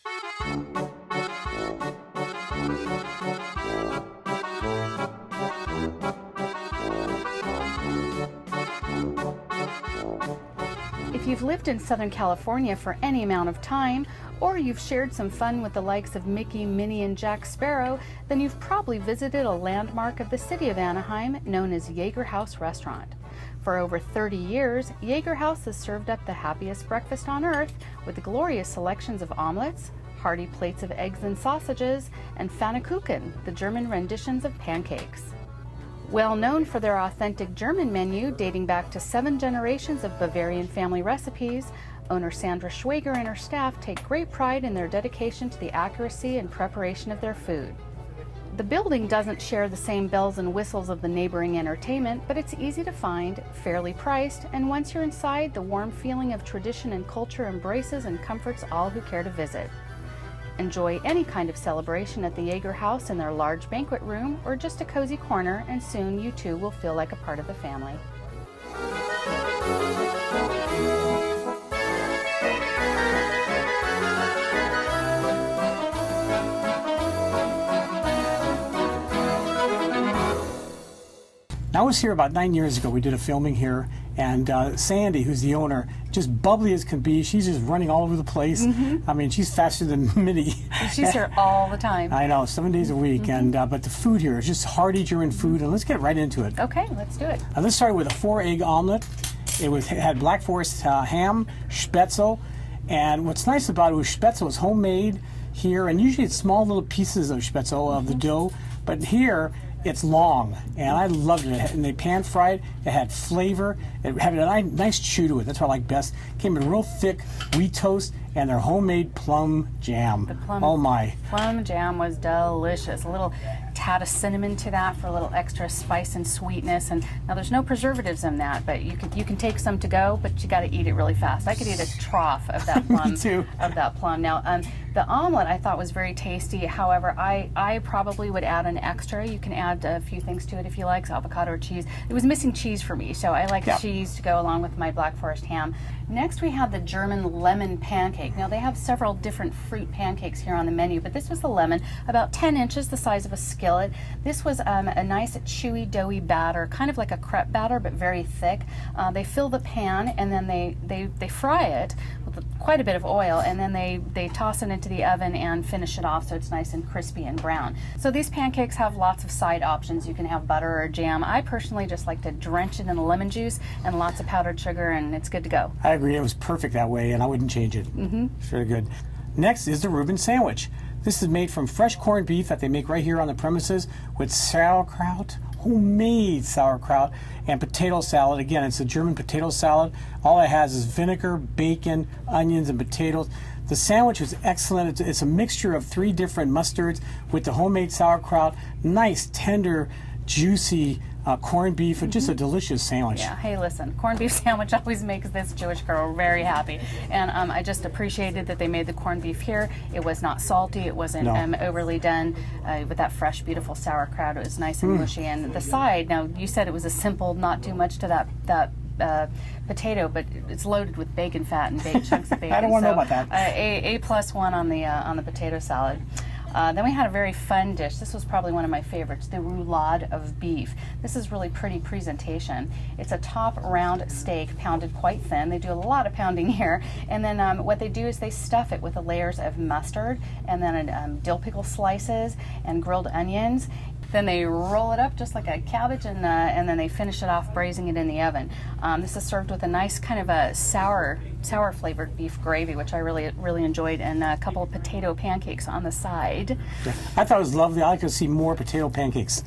If you've lived in Southern California for any amount of time, or you've shared some fun with the likes of Mickey, Minnie, and Jack Sparrow, then you've probably visited a landmark of the city of Anaheim known as Jagerhaus restaurant. For over 30 years, Jagerhaus has served up the happiest breakfast on earth with glorious selections of omelets, hearty plates of eggs and sausages, and Pfannkuchen, the German renditions of pancakes. Well known for their authentic German menu dating back to 7 generations of Bavarian family recipes, owner Sandra Schwager and her staff take great pride in their dedication to the accuracy and preparation of their food. The building doesn't share the same bells and whistles of the neighboring entertainment, but it's easy to find, fairly priced, and once you're inside, the warm feeling of tradition and culture embraces and comforts all who care to visit. Enjoy any kind of celebration at the Jagerhaus in their large banquet room or just a cozy corner, and soon you too will feel like a part of the family. I was here about 9 years ago. We did a filming here, and Sandy, who's the owner, just bubbly as can be. She's just running all over the place. I mean, she's faster than Minnie. She's here all the time. I know, 7 days a week. And but the food here is just hearty German food, and let's get right into it. Okay, let's do it. Let's start with a 4-egg omelet. It had Black Forest ham, Schnitzel, and what's nice about it was Schnitzel is homemade here, and usually it's small little pieces of Schnitzel of the dough, but here it's long, and I loved it. And they pan fried. It had flavor. It had a nice chew to it. That's what I like best. Came in real thick wheat toast and their homemade plum jam. The plum, oh my! Plum jam was delicious. A little tad of cinnamon to that for a little extra spice and sweetness. And now there's no preservatives in that, but you can take some to go, but you got to eat it really fast. I could eat a trough of that plum. Me too. Of that plum. Now the omelet I thought was very tasty. However, I probably would add an extra. You can add a few things to it if you like, so avocado or cheese. It was missing cheese for me, so I like cheese to go along with my Black Forest ham. Next we had the German lemon pancake. Now they have several different fruit pancakes here on the menu, but this was the lemon, about 10 inches, the size of a skillet. This was a nice chewy, doughy batter, kind of like a crepe batter, but very thick. They fill the pan and then they fry it with quite a bit of oil, and then they toss it into the oven and finish it off so it's nice and crispy and brown. So these pancakes have lots of side options. You can have butter or jam. I personally just like to drench it in the lemon juice and lots of powdered sugar, and it's good to go. I agree. It was perfect that way, and I wouldn't change it. It's very good. Next is the Reuben sandwich. This is made from fresh corned beef that they make right here on the premises with sauerkraut, homemade sauerkraut, and potato salad. Again, it's a German potato salad. All it has is vinegar, bacon, onions, and potatoes. The sandwich is excellent. It's a mixture of 3 different mustards with the homemade sauerkraut. Nice, tender, juicy corned beef, and just a delicious sandwich. Yeah, hey listen, corned beef sandwich always makes this Jewish girl very happy. And I just appreciated that they made the corned beef here. It was not salty, it wasn't overly done with that fresh, beautiful sauerkraut. It was nice and mushy. And the side, now you said it was a simple, not too much to that potato, but it's loaded with bacon fat and baked chunks of bacon. I don't want to know about that. A+1 on the potato salad. Then we had a very fun dish. This was probably one of my favorites, the roulade of beef. This is really pretty presentation. It's a top round steak pounded quite thin. They do a lot of pounding here. And then what they do is they stuff it with the layers of mustard and then dill pickle slices and grilled onions. Then they roll it up just like a cabbage, and then they finish it off braising it in the oven. This is served with a nice kind of a sour flavored beef gravy, which I really enjoyed, and a couple of potato pancakes on the side. Yeah. I thought it was lovely. I like to see more potato pancakes.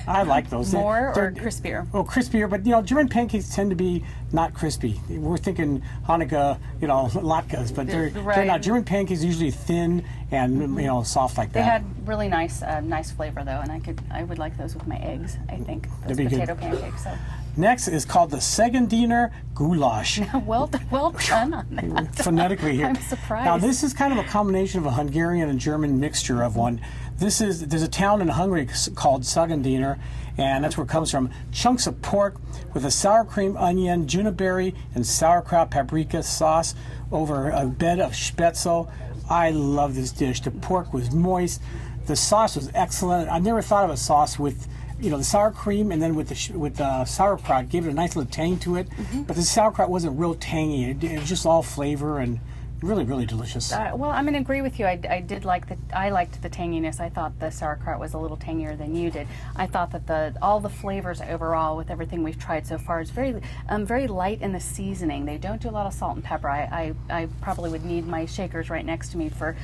I like those. More or crispier? Oh, crispier, but German pancakes tend to be not crispy. We're thinking Hanukkah, latkes, but they're not. German pancakes are usually thin and soft like that. They had really nice flavor though, and I would like those with my eggs. I think those potato pancakes. So. Next is called the Segendiner goulash. well done on that. Phonetically here. I'm surprised. Now this is kind of a combination of a Hungarian and German mixture of one. There's a town in Hungary called Segendiner, and that's where it comes from. Chunks of pork with a sour cream, onion, juniperberry, and sauerkraut paprika sauce over a bed of Spätzle. I love this dish. The pork was moist. The sauce was excellent. I never thought of a sauce with, the sour cream and then with the sauerkraut gave it a nice little tang to it. But the sauerkraut wasn't real tangy. It was just all flavor and really, really delicious. Well, I'm going to agree with you. I liked the tanginess. I thought the sauerkraut was a little tangier than you did. I thought that all the flavors overall with everything we've tried so far is very light in the seasoning. They don't do a lot of salt and pepper. I probably would need my shakers right next to me for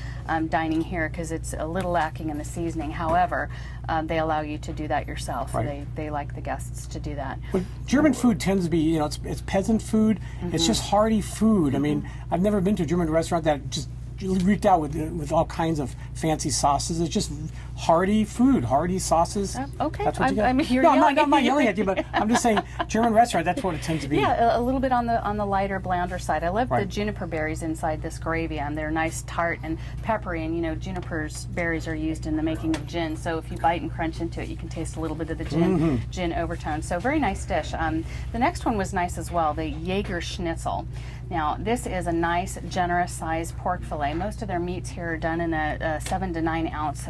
dining here because it's a little lacking in the seasoning. However, they allow you to do that yourself. Right. They like the guests to do that. But German food tends to be, it's peasant food. It's just hearty food. I mean, I've never been to a German restaurant that just reeked out with all kinds of fancy sauces. It's just hearty food, hearty sauces. Okay, That's what you get. I'm here. No, I'm not yelling at you, but I'm just saying German restaurant. That's what it tends to be. Yeah, a little bit on the lighter, blander side. I love the juniper berries inside this gravy, and they're nice, tart, and peppery. And juniper's berries are used in the making of gin. So if you bite and crunch into it, you can taste a little bit of the gin overtone. So very nice dish. The next one was nice as well. The Jager Schnitzel. Now, this is a nice, generous size pork fillet. Most of their meats here are done in a 7 to 9 ounce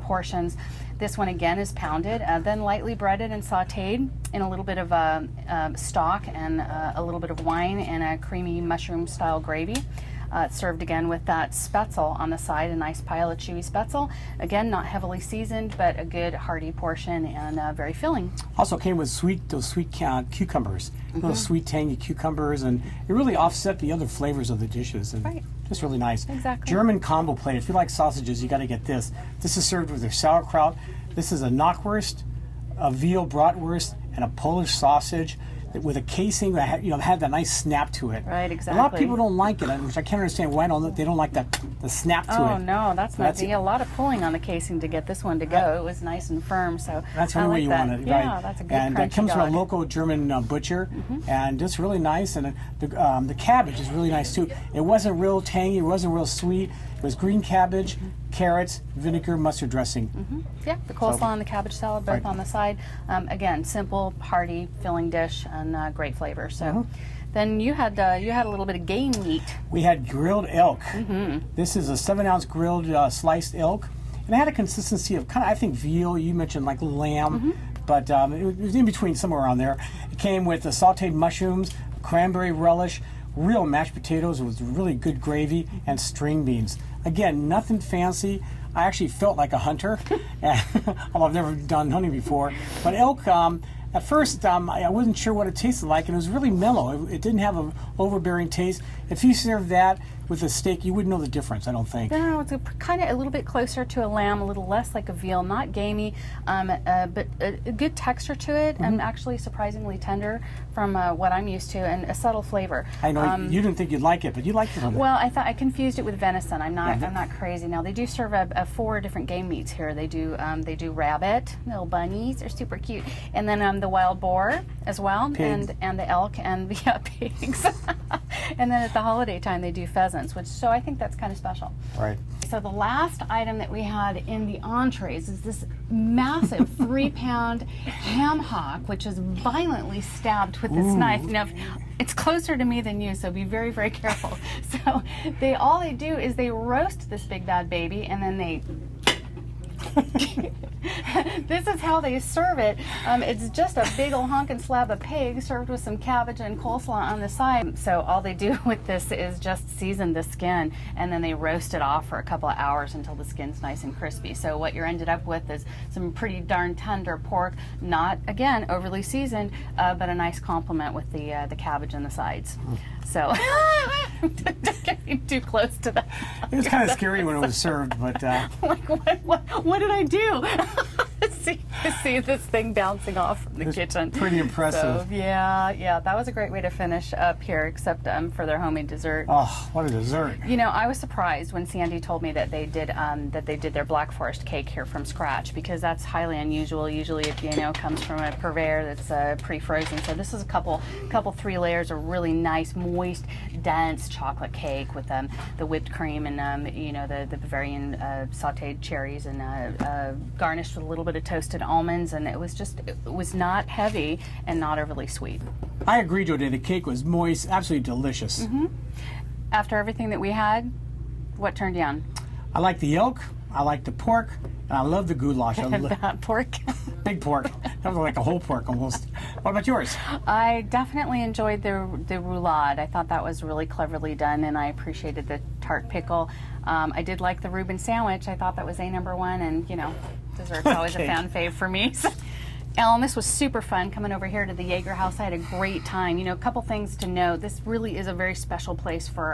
portions. This one again is pounded, then lightly breaded and sauteed in a little bit of stock and a little bit of wine and a creamy mushroom style gravy. It's served again with that spetzel on the side, a nice pile of chewy spetzel. Again, not heavily seasoned, but a good hearty portion and very filling. Also came with those sweet cucumbers, little sweet tangy cucumbers, and it really offset the other flavors of the dishes. And just really nice. Exactly. German combo plate. If you like sausages, you got to get this. This is served with their sauerkraut. This is a knockwurst, a veal bratwurst, and a Polish sausage with a casing that had that nice snap to it. Right, exactly. A lot of people don't like it, which I can't understand why they don't like the snap to it. Oh no, that's not. A lot of pulling on the casing to get this one to go. It was nice and firm, so that's the only way you want it. Yeah, right? that's a good. And it comes dog. from a local German butcher, and it's really nice. And the cabbage is really nice too. It wasn't real tangy. It wasn't real sweet. It was green cabbage, carrots, vinegar, mustard dressing. Yeah, the coleslaw and the cabbage salad both on the side. Again, simple, hearty, filling dish and great flavor. So. Then you had a little bit of game meat. We had grilled elk. This is a 7 ounce grilled sliced elk, and it had a consistency of kind of, I think, veal. You mentioned like lamb, but it was in between, somewhere around there. It came with the sautéed mushrooms, cranberry relish, real mashed potatoes with really good gravy, and string beans. Again, nothing fancy. I actually felt like a hunter, although I've never done hunting before. But elk. At first, I wasn't sure what it tasted like, and it was really mellow. It didn't have an overbearing taste. If you served that with a steak, you wouldn't know the difference, I don't think. No, it's kind of a little bit closer to a lamb, a little less like a veal, not gamey, but a good texture to it, and actually surprisingly tender from what I'm used to, and a subtle flavor. I know you didn't think you'd like it, but you liked it. Well, I confused it with venison. I'm not crazy. Now they do serve 4 different game meats here. They do rabbit, little bunnies, they're super cute, and then the wild boar as well, pigs. and the elk and the pigs. And then at the holiday time they do pheasants, so I think that's kind of special. Right. So the last item that we had in the entrees is this massive 3-pound ham hock, which is violently stabbed with this knife. Now, it's closer to me than you, so be very, very careful. So all they do is they roast this big bad baby, and then they this is how they serve it. It's just a big old honkin' slab of pig served with some cabbage and coleslaw on the side. So all they do with this is just season the skin, and then they roast it off for a couple of hours until the skin's nice and crispy. So what you're ended up with is some pretty darn tender pork, not, again, overly seasoned, but a nice complement with the cabbage and the sides. So don't get me too close to that. It was kind of scary when it was served, but like what did I do? see this thing bouncing off from the kitchen. Pretty impressive. So, yeah, that was a great way to finish up here, except for their homemade dessert. Oh, what a dessert! I was surprised when Sandy told me that they did their Black Forest cake here from scratch, because that's highly unusual. Usually, it comes from a purveyor that's pre-frozen. So this is a couple 3 layers of really nice, moist, dense chocolate cake with the whipped cream and the Bavarian sautéed cherries and garnished with a little bit of toasted almonds, and it was not heavy and not overly sweet. I agree, Jodie. The cake was moist, absolutely delicious. After everything that we had, What turned you on? I like the yolk, I like the pork, and I love the goulash. Pork. Big pork. That was like a whole pork almost. What about yours? I definitely enjoyed the roulade. I thought that was really cleverly done, and I appreciated the tart pickle. I did like the Reuben sandwich. I thought that was #1, and you know, dessert's always a fan fave for me. Ellen, this was super fun coming over here to the Jagerhaus. I had a great time. You know, a couple things to note. This really is a very special place for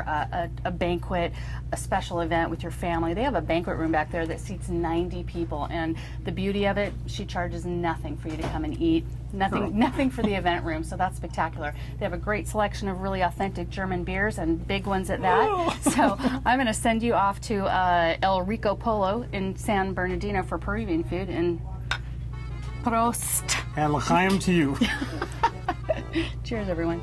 a banquet, a special event with your family. They have a banquet room back there that seats 90 people, and the beauty of it, she charges nothing for you to come and eat. Nothing for the event room, so that's spectacular. They have a great selection of really authentic German beers, and big ones at that. So I'm going to send you off to El Rico Polo in San Bernardino for Peruvian food, and Prost. And l'chaim to you. Cheers, everyone.